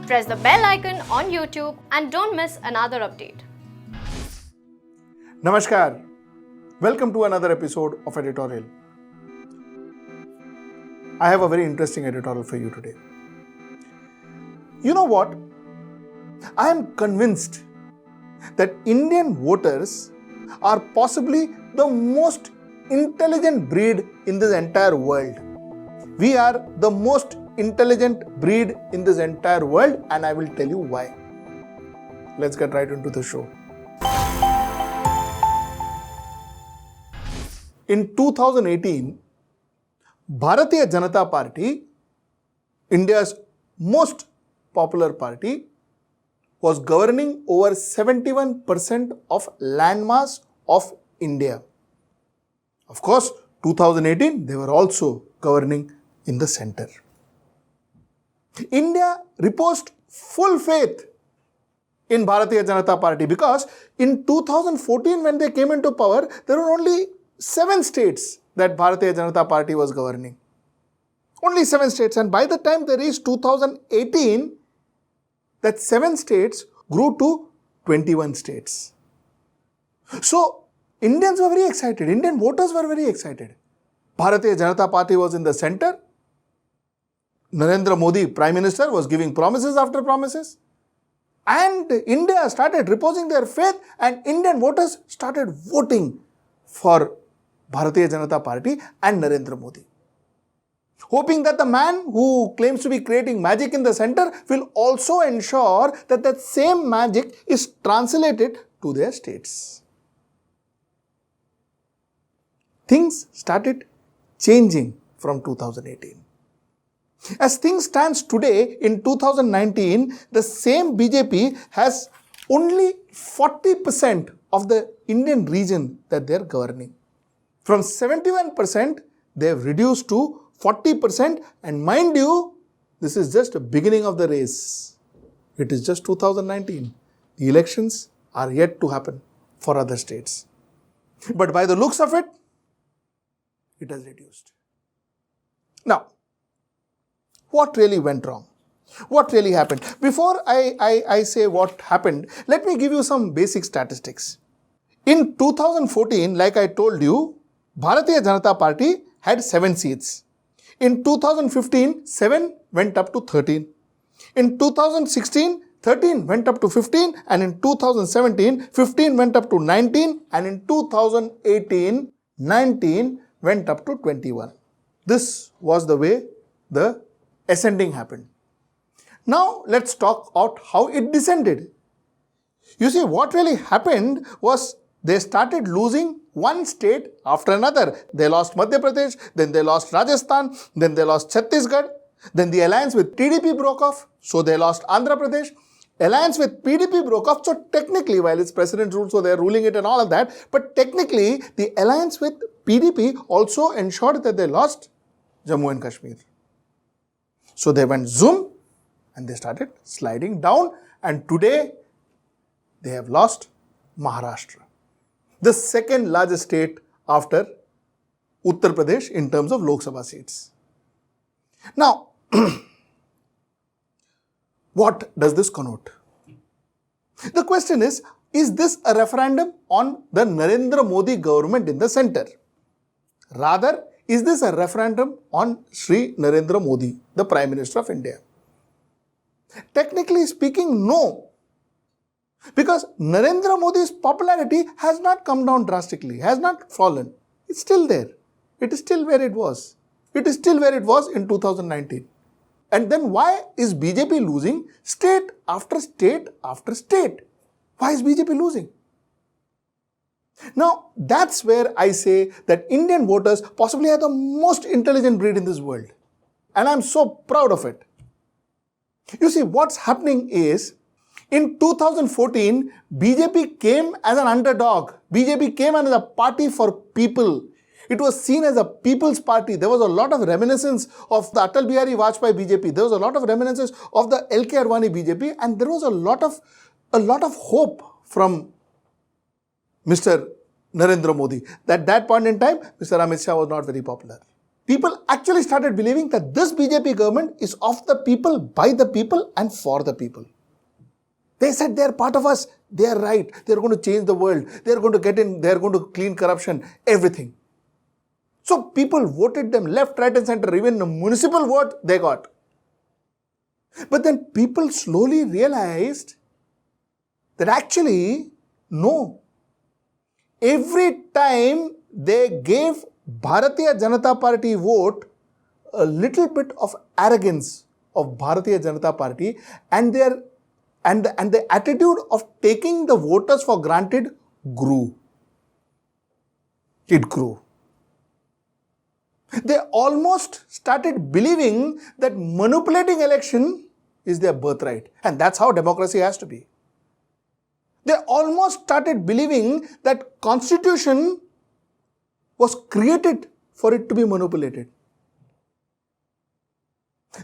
Press the bell icon on YouTube and don't miss another update. Namaskar. Welcome to another episode of Editorial. I have a very interesting editorial for you today. You know what? I am convinced that Indian voters are possibly the most intelligent breed in this entire world. We are the most intelligent breed in this entire world, and I will tell you why. Let's get right into the show. In 2018, Bharatiya Janata Party, India's most popular party, was governing over 71% of landmass of India. Of course, 2018, they were also governing in the center. India reposed full faith in Bharatiya Janata Party because in 2014, when they came into power, there were only 7 states that Bharatiya Janata Party was governing. Only 7 states. And by the time they reached 2018, that 7 states grew to 21 states. So, Indians were very excited. Indian voters were very excited. Bharatiya Janata Party was in the center. Narendra Modi, Prime Minister, was giving promises after promises. And India started reposing their faith, and Indian voters started voting for Bharatiya Janata Party and Narendra Modi, hoping that the man who claims to be creating magic in the center will also ensure that that same magic is translated to their states. Things started changing from 2018. As things stands today in 2019, the same BJP has only 40% of the Indian region that they are governing. From 71%, they have reduced to 40%, and mind you, this is just the beginning of the race. It is just 2019. The elections are yet to happen for other states. But by the looks of it, it has reduced. Now, what really went wrong? What really happened? Before I say what happened, let me give you some basic statistics. In 2014, like I told you, Bharatiya Janata Party had 7 seats. In 2015, 7 went up to 13. In 2016, 13 went up to 15, and in 2017, 15 went up to 19, and in 2018, 19 went up to 21. This was the way the ascending happened. Now let's talk about how it descended. You see, what really happened was they started losing one state after another. They lost Madhya Pradesh, then they lost Rajasthan, then they lost Chhattisgarh, then the alliance with TDP broke off, so they lost Andhra Pradesh. Alliance with PDP broke off, so technically, while it's president rule, so they're ruling it and all of that, but technically, the alliance with PDP also ensured that they lost Jammu and Kashmir. So they went zoom and they started sliding down, and today they have lost Maharashtra, the second largest state after Uttar Pradesh in terms of Lok Sabha seats. Now, what does this connote? The question is this a referendum on the Narendra Modi government in the center? Rather, is this a referendum on Shri Narendra Modi, the Prime Minister of India? Technically speaking, no. Because Narendra Modi's popularity has not come down drastically, has not fallen. It's still there. It is still where it was. It is still where it was in 2019. And then why is BJP losing state after state after state? Why is BJP losing? Now, that's where I say that Indian voters possibly are the most intelligent breed in this world. And I'm so proud of it. You see, what's happening is, in 2014, BJP came as an underdog. BJP came as a party for people. It was seen as a people's party. There was a lot of reminiscence of the Atal Bihari Vajpayee BJP. There was a lot of reminiscence of the LK Advani BJP, and there was a lot of hope from Mr. Narendra Modi. At that point in time, Mr. Amit Shah was not very popular. people actually started believing that this BJP government is of the people, by the people and for the people. They said they are part of us. They are right. They are going to change the world. They are going to get in. They are going to clean corruption. Everything. So people voted them left, right and center. Even the municipal vote they got. But then people slowly realized that actually, no. Every time they gave Bharatiya Janata Party vote a little bit of arrogance of Bharatiya Janata Party and the attitude of taking the voters for granted grew. It grew. They almost started believing that manipulating election is their birthright. And that's how democracy has to be. They almost started believing that constitution was created for it to be manipulated.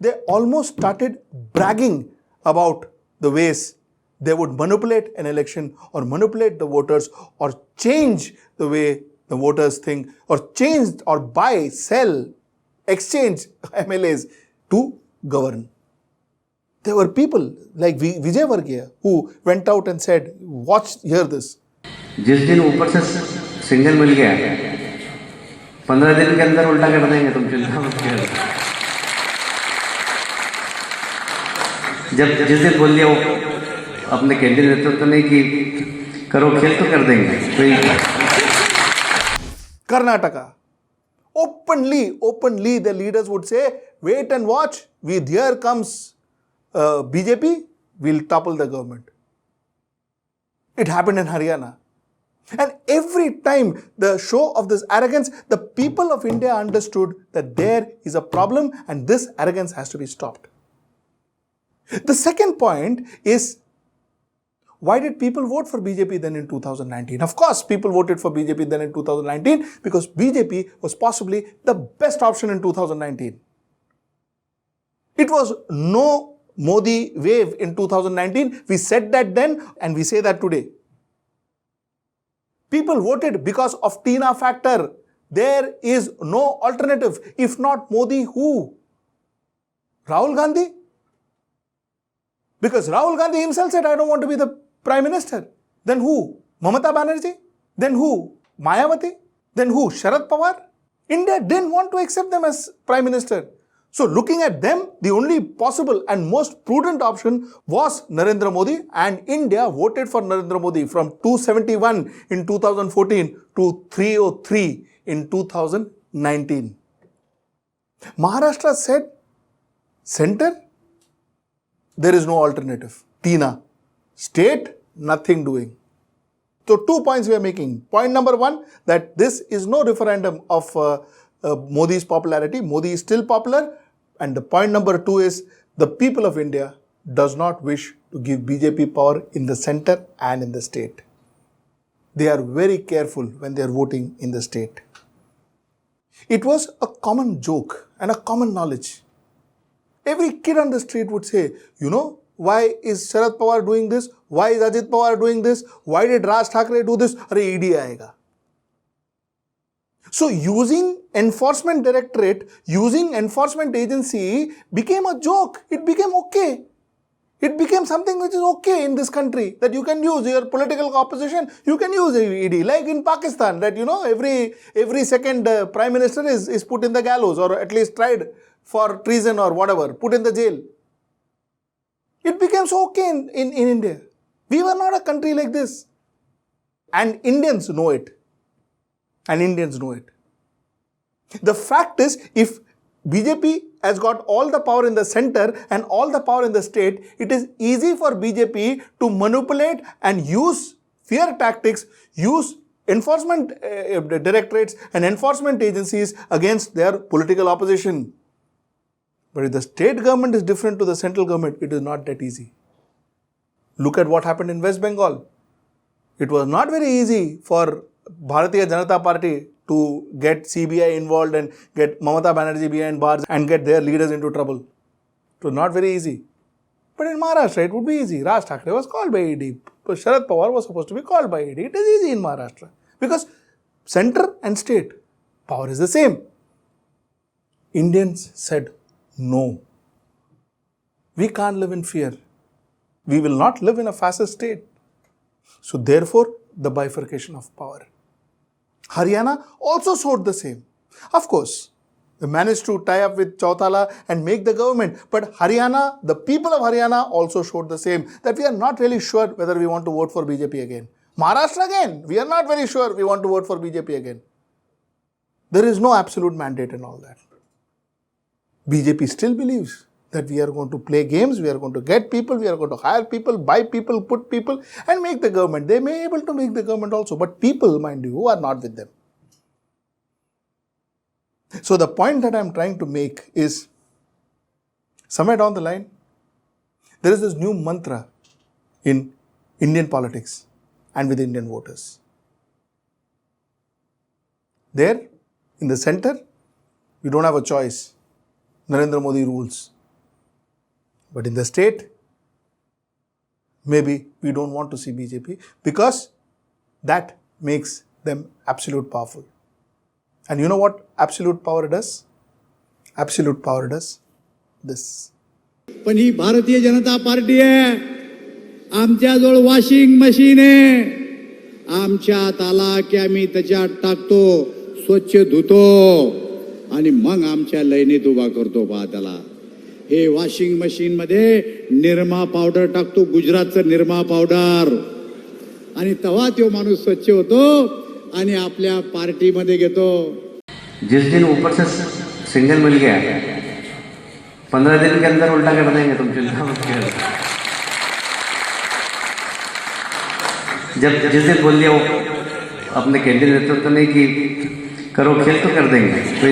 They almost started bragging about the ways they would manipulate an election or manipulate the voters or change the way the voters think or change or buy, sell, exchange MLAs to govern. There were people like Vijay Vargiya who went out and said, watch, hear this. जिस दिन ऊपर से signal मिल गया 15 दिन के अंदर उल्टा कर देंगे तुम चिंता मत करो जब जिस दिन बोल दिया वो अपने केंद्रीय नेतृत्व ने कि करो खेल तो कर देंगे कोई Karnataka. Openly the leaders would say, wait and watch, here comes BJP, we'll topple the government. It happened in Haryana. And every time the show of this arrogance, the people of India understood that there is a problem and this arrogance has to be stopped. The second point is, why did people vote for BJP then in 2019? Of course, people voted for BJP then in 2019 because BJP was possibly the best option in 2019. It was no Modi wave in 2019. We said that then and we say that today. People voted because of Tina factor. There is no alternative. If not Modi, who? Rahul Gandhi? Because Rahul Gandhi himself said, I don't want to be the Prime Minister. Then who? Mamata Banerjee? Then who? Mayawati? Then who? Sharad Pawar? India didn't want to accept them as Prime Minister. So looking at them, the only possible and most prudent option was Narendra Modi, and India voted for Narendra Modi from 271 in 2014 to 303 in 2019. Maharashtra said, center, there is no alternative. Tina. State, nothing doing. So 2 points we are making. Point number 1, that this is no referendum of Modi's popularity. Modi is still popular. And the point number 2 is, the people of India does not wish to give BJP power in the center and in the state. They are very careful when they are voting in the state. It was a common joke and a common knowledge. Every kid on the street would say, you know, why is Sharad Pawar doing this? Why is Ajit Pawar doing this? Why did Raj Thackeray do this? Arey ED aayega. So using enforcement directorate, using enforcement agency became a joke. It became okay. It became something which is okay in this country, that you can use your political opposition, you can use ED. Like in Pakistan, that you know, every second Prime Minister is put in the gallows or at least tried for treason or whatever, put in the jail. It became so okay in India. We were not a country like this. And Indians know it. And Indians know it. The fact is, if BJP has got all the power in the center and all the power in the state, it is easy for BJP to manipulate and use fear tactics, use enforcement directorates and enforcement agencies against their political opposition. But if the state government is different to the central government, it is not that easy. Look at what happened in West Bengal. It was not very easy for Bharatiya Janata Party to get CBI involved and get Mamata Banerjee behind bars and get their leaders into trouble. It was not very easy. But in Maharashtra, it would be easy. Raj Thackeray was called by ED. Sharad Pawar was supposed to be called by ED. It is easy in Maharashtra. Because center and state, power is the same. Indians said no. We can't live in fear. We will not live in a fascist state. So therefore, the bifurcation of power. Haryana also showed the same. Of course, they managed to tie up with Chautala and make the government. But Haryana, the people of Haryana also showed the same, that we are not really sure whether we want to vote for BJP again. Maharashtra again, we are not very sure we want to vote for BJP again. There is no absolute mandate in all that. BJP still believes that we are going to play games, we are going to get people, we are going to hire people, buy people, put people and make the government. They may be able to make the government also, but people, mind you, who are not with them. So the point that I am trying to make is, somewhere down the line, there is this new mantra in Indian politics and with Indian voters. There, in the center, we don't have a choice. Narendra Modi rules. But in the state, maybe we don't want to see BJP because that makes them absolute powerful. And you know what absolute power does? Absolute power does this. पण ही Bharatiya Janata party आहे. आमच्याजवळ washing machine आहे. आमच्या हात आला की आम्ही त्याच्यात टाकतो, स्वच्छ धुतो आणि मग आमच्या लयनीत उभा करतो. पहा त्याला हे वॉशिंग मशीन मध्ये निरमा पावडर टाकतो, गुजरातचं निरमा पावडर, आणि तेव्हा तो माणूस स्वच्छ होतो आणि आपल्या पार्टीमध्ये घेतो. जिस दिन ऊपर से सिग्नल मिल गया 15 दिन के अंदर उल्टा कर देंगे तुम चिंता मत करो. जब जिस दिन बोल दिया वो अपने केंद्रीय नेतृत्व ने कि करो खेल तो कर देंगे. तो